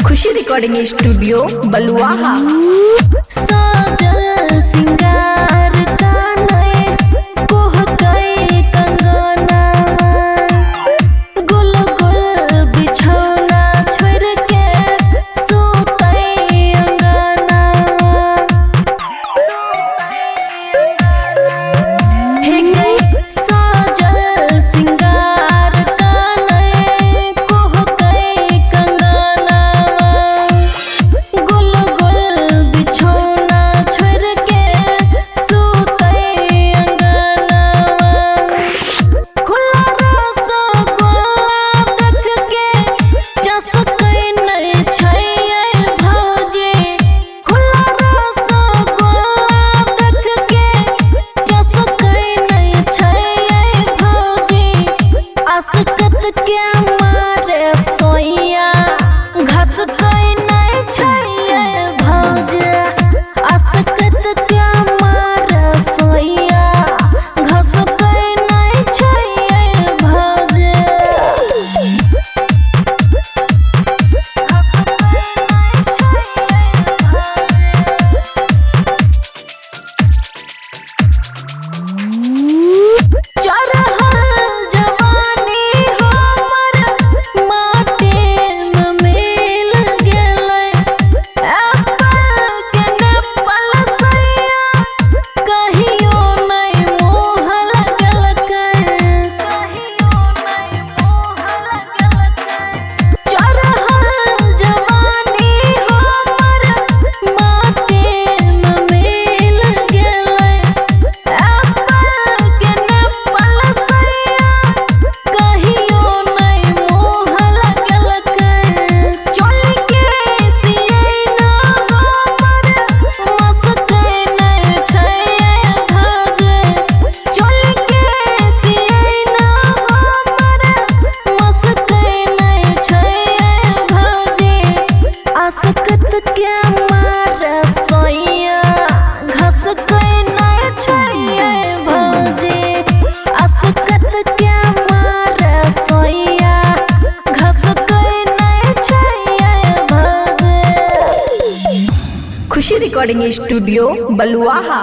खुशी recording studio बलुआहा। साजल सिंगार कानए कोह कई कंगना गुल गुल बिछौना छोड़ के सोतई अंगना हे गई साजल सिंगार कानए कोह कई कंगना गुल गुल बिछौना छोड़ के सोतई अंगना खुला रसगुल्ला देख के जसकई नहीं छै भौजी खुला रसगुल्ला देख के जसकई नहीं छै भौजी आसकत के मारे सोइया घस कई नहीं छै भौजी आसकत के मारे सोइया घस कई नहीं छै भौजी चढ़ल जवानी हमर माटी में मिल गेलै एप्पल के नेपाल सैया कहियो नहीं मोह लगलकै चढ़ल जवानी हमर माटी में मिल गेलै एप्पल के नेपाल सैया कहियो नहीं मोह लगलकै चोली के सियैना हमर मसकै नहीं छै भाजे चोली के सियैना हमर मसकै नहीं छै भाजे आसकत के मारे सोइया घसकै नहीं छै भौजी आसकत के मारे सोइया घसकै नहीं छै भौजी। खुशी रिकॉर्डिंग स्टूडियो बलुआहा।